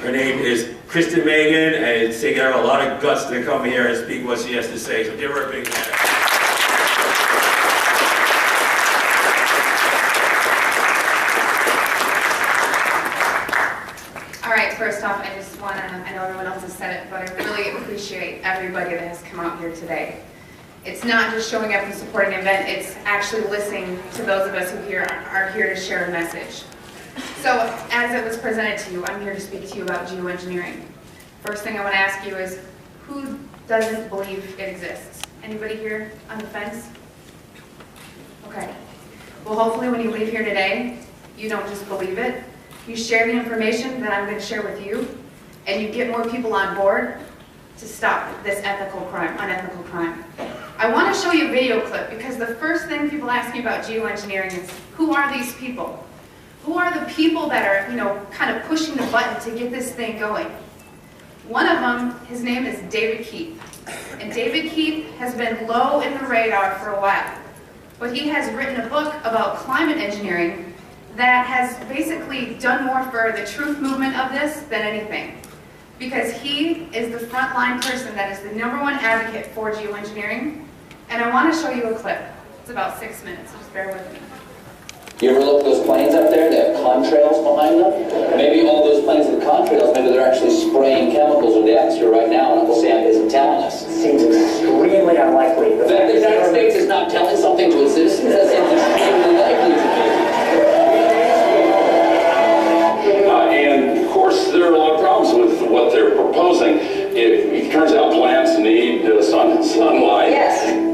Her name is Kristen Meghan, and it's taken her a lot of guts to come here and speak what she has to say. So give her a big hand. All right, first off, I just want to, I know everyone else has said it, but I really appreciate everybody that has come out here today. It's not just showing up and supporting an event, it's actually listening to those of us who are here to share a message. So, as it was presented to you, I'm here to speak to you about geoengineering. First thing I want to ask you is, who doesn't believe it exists? Anybody here on the fence? Okay. Well, hopefully when you leave here today, you don't just believe it. You share the information that I'm going to share with you, and you get more people on board to stop this unethical crime. I want to show you a video clip because the first thing people ask me about geoengineering is, who are these people? Who are the people that are, kind of pushing the button to get this thing going? One of them, his name is David Keith. And David Keith has been low in the radar for a while. But he has written a book about climate engineering that has basically done more for the truth movement of this than anything. Because he is the frontline person that is the #1 advocate for geoengineering. And I want to show you a clip. It's about 6 minutes, so just bear with me. You ever look at those planes up there? They have contrails behind them. Maybe all those planes with contrails, maybe they're actually spraying chemicals in the atmosphere right now, and Uncle Sam isn't telling us. Seems extremely unlikely. The fact that the United States is not telling something to its citizens, that seems extremely likely to be. And of course, there are a lot of problems with what they're proposing. It turns out plants need sunlight. Yes.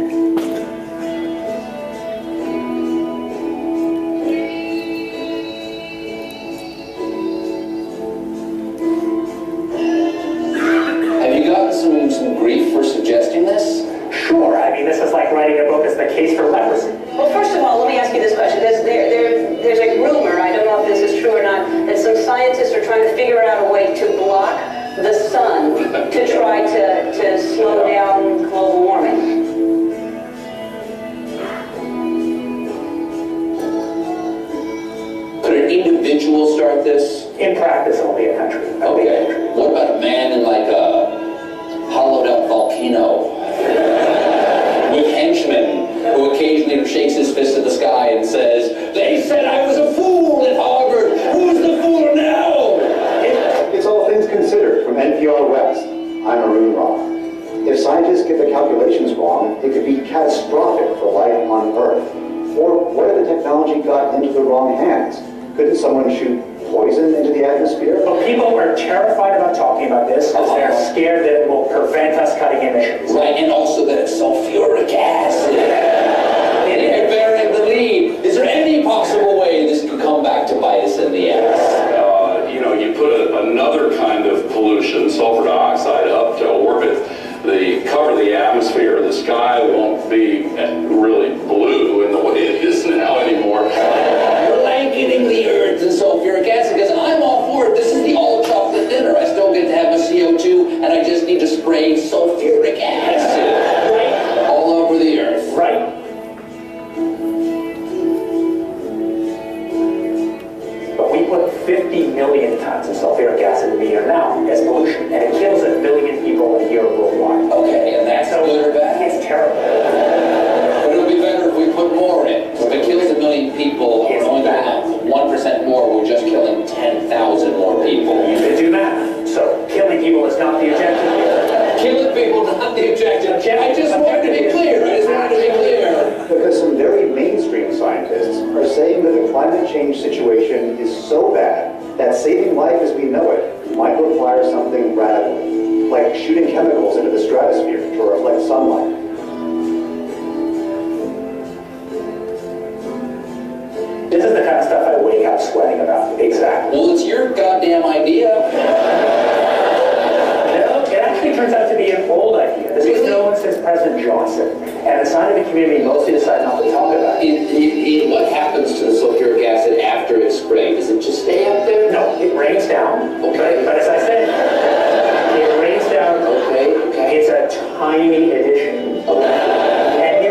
some grief for suggesting this? Sure. I mean, this is like writing a book as the case for leprosy. Well, first of all, let me ask you this question. There's a rumor, I don't know if this is true or not, that some scientists are trying to figure out a way to block the sun to try to slow down global warming. Could an individual start this? In practice, only a country. Okay. What about a man in like a hollowed out volcano with henchmen who occasionally shakes his fist at the sky and says, "They said I was a fool at Harvard. Who's the fool now?" It's All Things Considered from NPR West. I'm Arun Roth. If scientists get the calculations wrong, it could be catastrophic for life on Earth. Or what if the technology got into the wrong hands? Couldn't someone shoot poison into the atmosphere? Well, people are terrified about talking about this because they're scared that it will prevent us cutting emissions. Right, and also that it's sulfuric acid. And you're burying the lead. Is there any possible way this could come back to bite us in the ass? You put another kind of pollution, sulfur dioxide, up to orbit, cover the atmosphere. The sky won't be really blue in the way it is now anymore. Blanketing the earth in sulfuric acid, because I'm all for it. This is the all chocolate dinner. I still get to have my CO2, and I just need to spray sulfuric acid all over the earth. Right. But we put 50 million tons of sulfuric acid in the air now as pollution, and it kills 1 billion people a year worldwide. Okay, and that's good or bad? It's terrible. But it'll be better if we put more in. If it kills 1 million people, it's only 1% more, we're just killing 10,000 more people. You can do math. So killing people is not the objective here. Killing people, not the objective. I just wanted to be clear. Because some very mainstream scientists are saying that the climate change situation is so bad that saving life as we know it might require something radical, like shooting chemicals into the stratosphere to reflect sunlight. This is the kind of stuff I wake up sweating about. Exactly. Well, it's your goddamn idea. No, it actually turns out to be an old idea. This was known since President Johnson. And the scientific community mostly decided not to talk about it. What happens to the sulfuric acid after it's sprayed? Does it just stay up there? No, it rains down. Okay. But as I said, it rains down. Okay. It's a tiny addition. And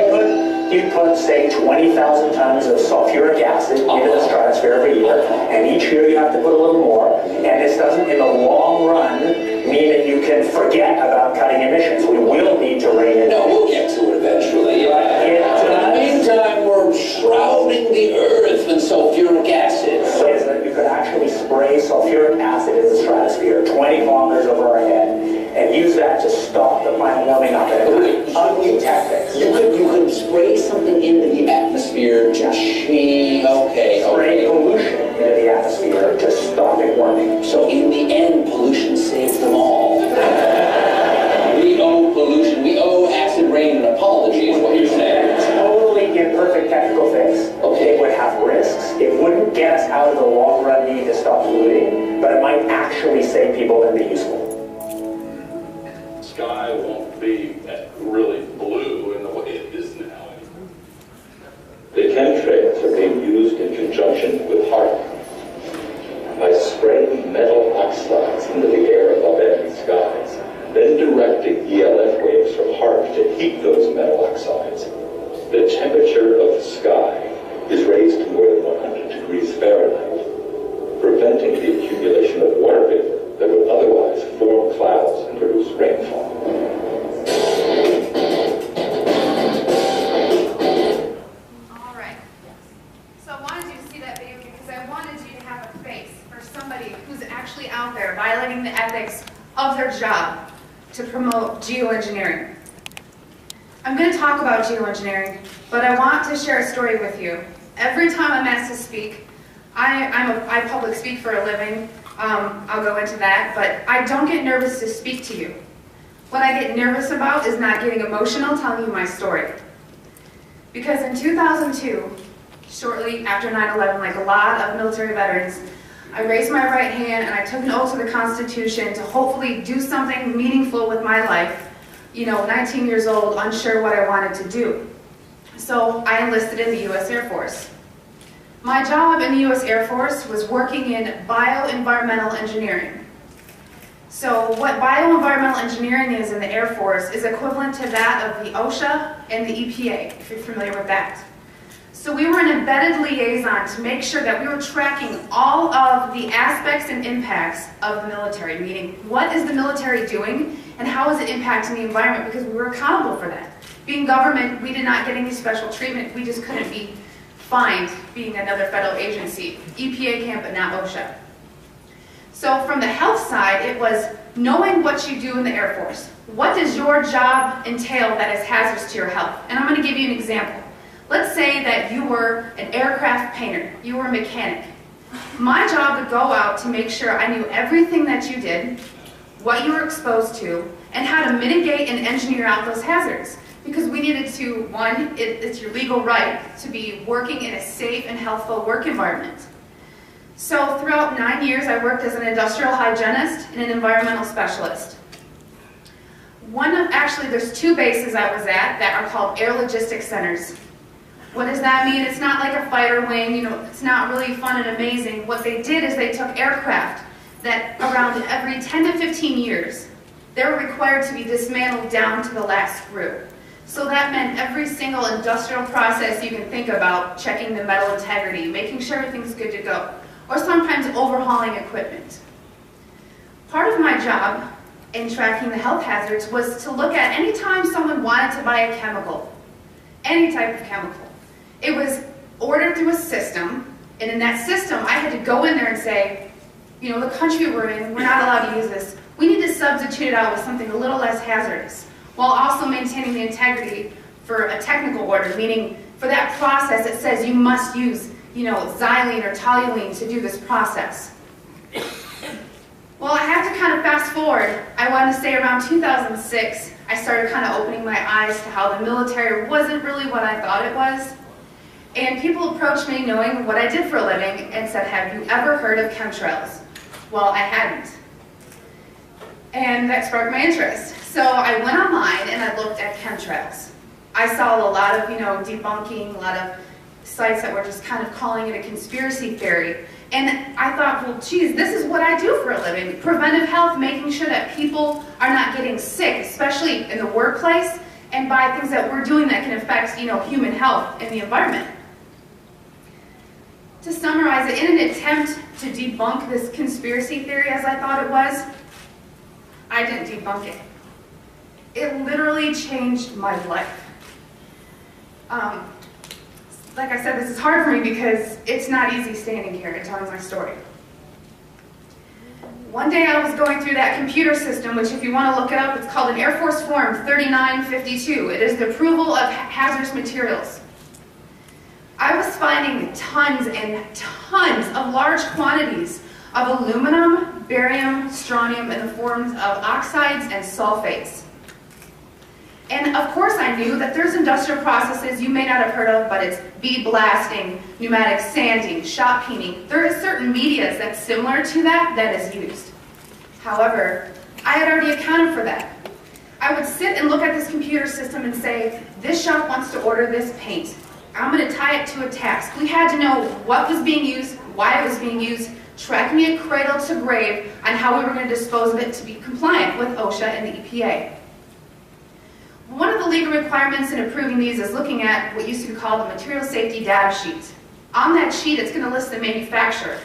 you put, say, 20,000 tons of sulfuric acid into the stratosphere every year, and each year you have to put a little more, And this doesn't, in the long run, mean that you can forget about cutting emissions. We will need to rein it in. No, we'll get to it eventually. In the meantime, we're shrouding the earth in sulfuric acid. Is that you could actually spray sulfuric acid in the stratosphere 20 kilometers over our head and use that to stop the planet warming up. And ugly tactics. You could spray something into the atmosphere to spray pollution into the atmosphere to stop it warming. So in the end, pollution saves them all. We owe pollution, we owe acid rain an apology is what you're saying. Totally imperfect technical fix. Okay. It would have risks. It wouldn't get us out of the long run need to stop polluting, but it might actually save people and be useful. Sky won't be really blue in the way it is now. The chemtrails are being used in conjunction with HAARP. By spraying metal oxides into the air above enemy skies, then directing ELF waves from HAARP to heat those metal oxides, the temperature of the sky is raised to more than 100 degrees Fahrenheit, preventing the accumulation of water vapor that would otherwise form clouds and produce rainfall. All right. So I wanted you to see that video because I wanted you to have a face for somebody who's actually out there violating the ethics of their job to promote geoengineering. I'm going to talk about geoengineering, but I want to share a story with you. Every time I'm asked to speak, I public speak for a living. I'll go into that, but I don't get nervous to speak to you. What I get nervous about is not getting emotional telling you my story. Because in 2002, shortly after 9/11, like a lot of military veterans, I raised my right hand and I took an oath to the Constitution to hopefully do something meaningful with my life. 19 years old, unsure what I wanted to do. So I enlisted in the U.S. Air Force. My job in the U.S. Air Force was working in bioenvironmental engineering. So what bioenvironmental engineering is in the Air Force is equivalent to that of the OSHA and the EPA, if you're familiar with that. So we were an embedded liaison to make sure that we were tracking all of the aspects and impacts of the military, meaning what is the military doing and how is it impacting the environment, because we were accountable for that. Being government, we did not get any special treatment. We just couldn't be fined being another federal agency. EPA can, but not OSHA. So from the health side, it was knowing what you do in the Air Force. What does your job entail that is hazardous to your health? And I'm going to give you an example. Let's say that you were an aircraft painter. You were a mechanic. My job would go out to make sure I knew everything that you did, what you were exposed to, and how to mitigate and engineer out those hazards. Because we needed to, one, it's your legal right to be working in a safe and healthful work environment. So throughout 9 years, I worked as an industrial hygienist and an environmental specialist. Actually, there's two bases I was at that are called air logistics centers. What does that mean? It's not like a fighter wing, it's not really fun and amazing. What they did is they took aircraft that around every 10 to 15 years, they were required to be dismantled down to the last screw. So that meant every single industrial process you can think about, checking the metal integrity, making sure everything's good to go, or sometimes overhauling equipment. Part of my job in tracking the health hazards was to look at any time someone wanted to buy a chemical, any type of chemical. It was ordered through a system, and in that system I had to go in there and say, the country we're in, we're not allowed to use this. We need to substitute it out with something a little less hazardous, while also maintaining the integrity for a technical order, meaning for that process it says you must use, xylene or toluene to do this process. Well, I have to kind of fast forward. I want to say around 2006, I started kind of opening my eyes to how the military wasn't really what I thought it was. And people approached me knowing what I did for a living and said, have you ever heard of chemtrails? Well, I hadn't. And that sparked my interest. So I went online and I looked at chemtrails. I saw a lot of, debunking, a lot of sites that were just kind of calling it a conspiracy theory. And I thought, well, geez, this is what I do for a living. Preventive health, making sure that people are not getting sick, especially in the workplace, and by things that we're doing that can affect, human health and the environment. To summarize it, in an attempt to debunk this conspiracy theory as I thought it was, I didn't debunk it. It literally changed my life. Like I said, this is hard for me because it's not easy standing here and telling my story. One day I was going through that computer system, which if you want to look it up, it's called an Air Force Form 3952. It is the approval of hazardous materials. I was finding tons and tons of large quantities of aluminum, barium, strontium in the forms of oxides and sulfates. And of course I knew that there's industrial processes you may not have heard of, but it's bead blasting, pneumatic sanding, shot peening. There is certain medias that's similar to that is used. However, I had already accounted for that. I would sit and look at this computer system and say, this shop wants to order this paint. I'm going to tie it to a task. We had to know what was being used, why it was being used, tracking it cradle to grave on how we were going to dispose of it to be compliant with OSHA and the EPA. One of the legal requirements in approving these is looking at what used to be called the material safety data sheet. On that sheet, it's going to list the manufacturer.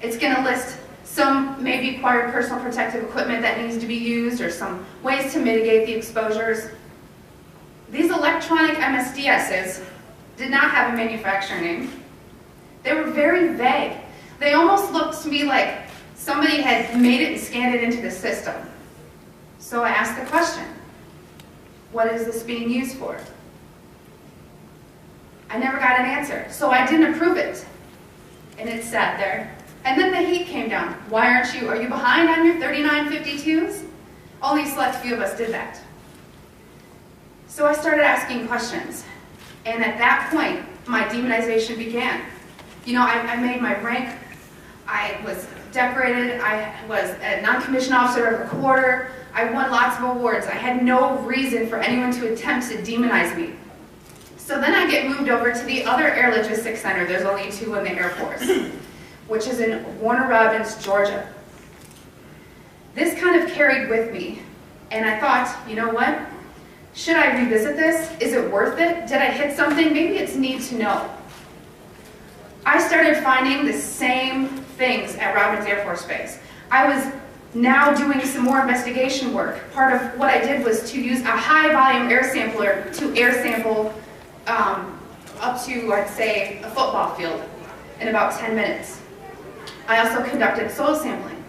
It's going to list some maybe required personal protective equipment that needs to be used or some ways to mitigate the exposures. These electronic MSDSs did not have a manufacturer name. They were very vague. They almost looked to me like somebody had made it and scanned it into the system. So I asked the question, what is this being used for? I never got an answer, so I didn't approve it. And it sat there. And then the heat came down. Why are you behind on your 3952s? Only a select few of us did that. So I started asking questions. And at that point, my demonization began. You know, I made my rank. I was decorated. I was a non-commissioned officer of the quarter. I won lots of awards. I had no reason for anyone to attempt to demonize me. So then I get moved over to the other Air Logistics Center. There's only two in the Air Force, which is in Warner Robins, Georgia. This kind of carried with me. And I thought, you know what? Should I revisit this? Is it worth it? Did I hit something? Maybe it's need to know. I started finding the same things at Robins Air Force Base. I was now doing some more investigation work. Part of what I did was to use a high volume air sampler to air sample up to, I'd say, a football field in about 10 minutes. I also conducted soil sampling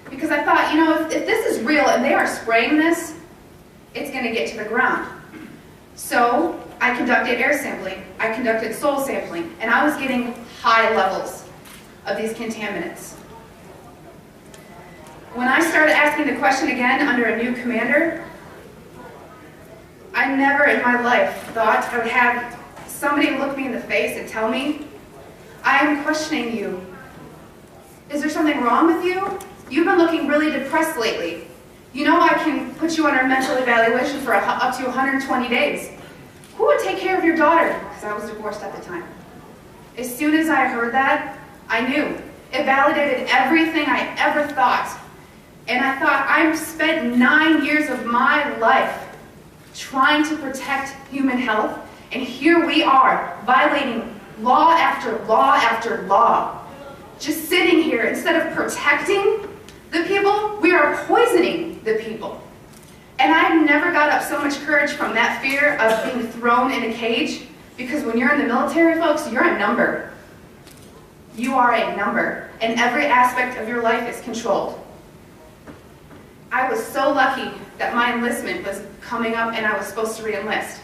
because I thought, you know, if this is real and they are spraying this, it's going to get to the ground. So I conducted air sampling, I conducted soil sampling, and I was getting high levels of these contaminants. When I started asking the question again under a new commander, I never in my life thought I would have somebody look me in the face and tell me, I am questioning you. Is there something wrong with you? You've been looking really depressed lately. You know I can put you under mental evaluation for up to 120 days. Who would take care of your daughter? Because I was divorced at the time. As soon as I heard that, I knew. It validated everything I ever thought. And I thought, I've spent 9 years of my life trying to protect human health, and here we are, violating law after law after law. Just sitting here, instead of protecting the people, we are poisoning the people. And I've never got up so much courage from that fear of being thrown in a cage, because when you're in the military, folks, you're a number. You are a number, and every aspect of your life is controlled. I was so lucky that my enlistment was coming up and I was supposed to re-enlist.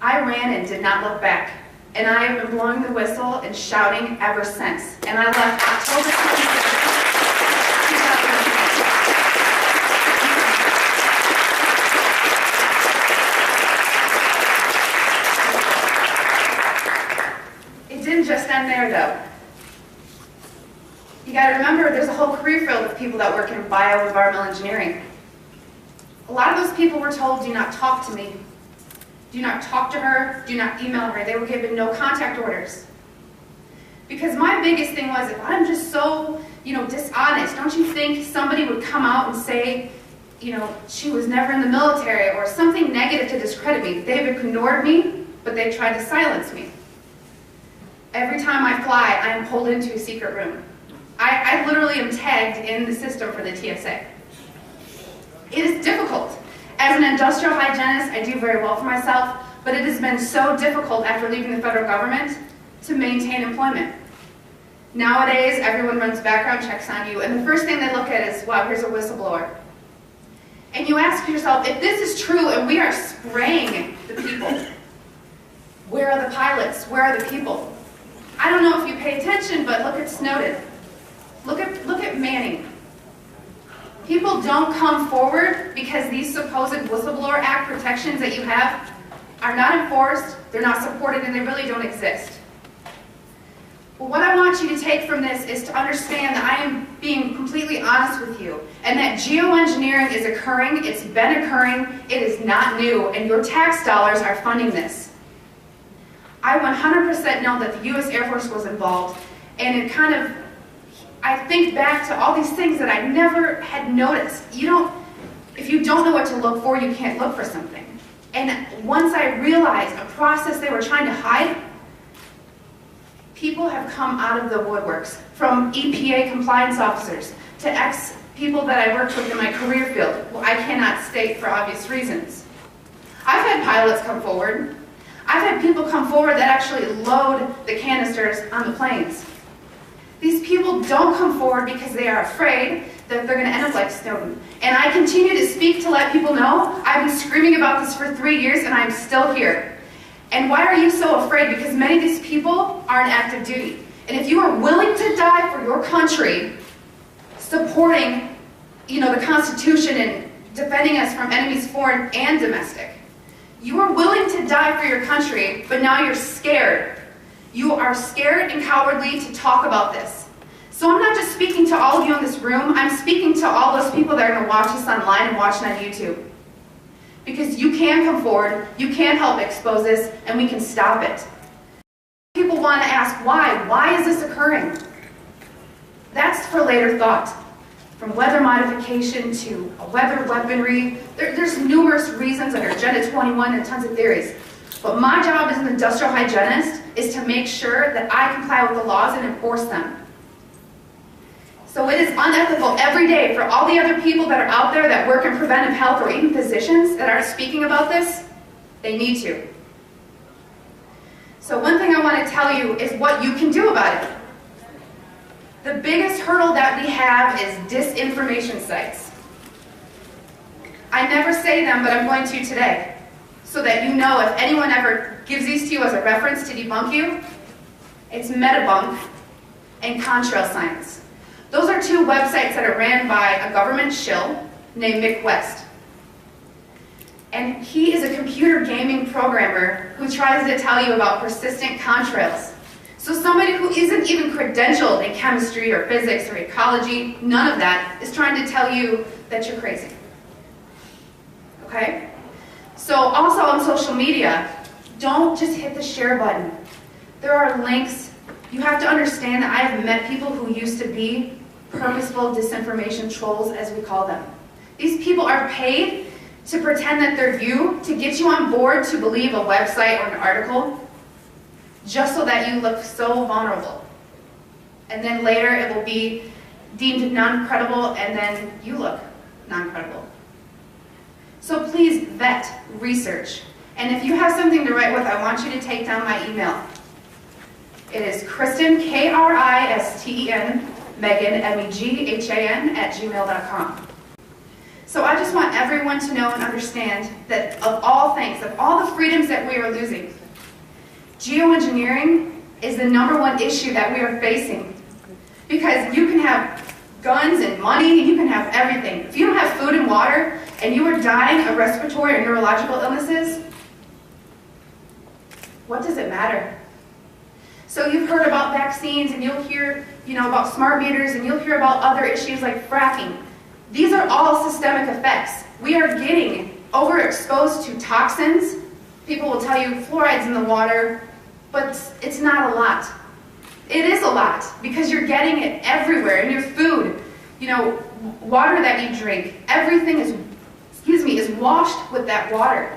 I ran and did not look back. And I have been blowing the whistle and shouting ever since. And I left October 26th, 2010. It didn't just end there though. You got to remember, there's a whole career field of people that work in bioenvironmental engineering. A lot of those people were told, do not talk to me. Do not talk to her. Do not email her. They were given no contact orders. Because my biggest thing was, if I'm just so, dishonest, don't you think somebody would come out and say, she was never in the military or something negative to discredit me? They've ignored me, but they tried to silence me. Every time I fly, I am pulled into a secret room. I literally am tagged in the system for the TSA. It is difficult. As an industrial hygienist, I do very well for myself, but it has been so difficult after leaving the federal government to maintain employment. Nowadays, everyone runs background checks on you, and the first thing they look at is, wow, here's a whistleblower. And you ask yourself, if this is true and we are spraying the people, where are the pilots? Where are the people? I don't know if you pay attention, but look at Snowden. Look at Manning. People don't come forward because these supposed Whistleblower Act protections that you have are not enforced, they're not supported, and they really don't exist. But what I want you to take from this is to understand that I am being completely honest with you, and that geoengineering is occurring, it's been occurring, it is not new, and your tax dollars are funding this. I 100% know that the U.S. Air Force was involved, and it kind of, I think back to all these things that I never had noticed. If you don't know what to look for, you can't look for something. And once I realized a process they were trying to hide, people have come out of the woodworks, from EPA compliance officers to ex-people that I worked with in my career field, who I cannot state for obvious reasons. I've had pilots come forward. I've had people come forward that actually load the canisters on the planes. These people don't come forward because they are afraid that they're going to end up like Snowden. And I continue to speak to let people know I've been screaming about this for 3 years and I'm still here. And why are you so afraid? Because many of these people are in active duty. And if you are willing to die for your country, supporting, the Constitution and defending us from enemies foreign and domestic, you are willing to die for your country, but now you're scared. You are scared and cowardly to talk about this. So I'm not just speaking to all of you in this room, I'm speaking to all those people that are going to watch us online and watching on YouTube. Because you can come forward, you can help expose this, and we can stop it. People want to ask why. Why is this occurring? That's for later thought. From weather modification to weather weaponry, there's numerous reasons under Agenda 21 and tons of theories. But my job as an industrial hygienist is to make sure that I comply with the laws and enforce them. So it is unethical every day for all the other people that are out there that work in preventive health or even physicians that are speaking about this. They need to. So one thing I want to tell you is what you can do about it. The biggest hurdle that we have is disinformation sites. I never say them, but I'm going to today, so that you know if anyone ever gives these to you as a reference to debunk you, it's Metabunk and Contrail Science. Those are two websites that are ran by a government shill named Mick West. And he is a computer gaming programmer who tries to tell you about persistent contrails. So somebody who isn't even credentialed in chemistry or physics or ecology, none of that, is trying to tell you that you're crazy. Okay? So also on social media, don't just hit the share button. There are links. You have to understand that I have met people who used to be purposeful disinformation trolls, as we call them. These people are paid to pretend that they're you, to get you on board to believe a website or an article, just so that you look so vulnerable. And then later it will be deemed non-credible, and then you look non-credible. So please vet, research. And if you have something to write with, I want you to take down my email. It is Kristen, Kristen, Meghan, Meghan, @gmail.com. So I just want everyone to know and understand that of all things, of all the freedoms that we are losing, geoengineering is the #1 issue that we are facing. Because you can have guns and money, you can have everything. If you don't have food and water, and you are dying of respiratory or neurological illnesses, what does it matter? So you've heard about vaccines, and you'll hear, about smart meters, and you'll hear about other issues like fracking. These are all systemic effects. We are getting overexposed to toxins. People will tell you fluoride's in the water, but it's not a lot. It is a lot, because you're getting it everywhere in your food. Water that you drink, everything is washed with that water.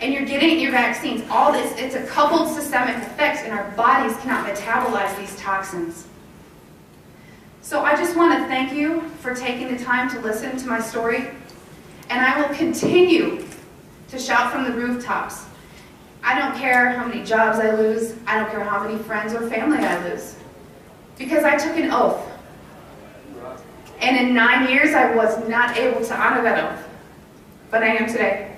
and you're getting your vaccines. All this, it's a coupled systemic effect, and our bodies cannot metabolize these toxins. So I just want to thank you for taking the time to listen to my story, and I will continue to shout from the rooftops. I don't care how many jobs I lose. I don't care how many friends or family I lose. Because I took an oath. And in 9 years, I was not able to honor that oath. But I am today.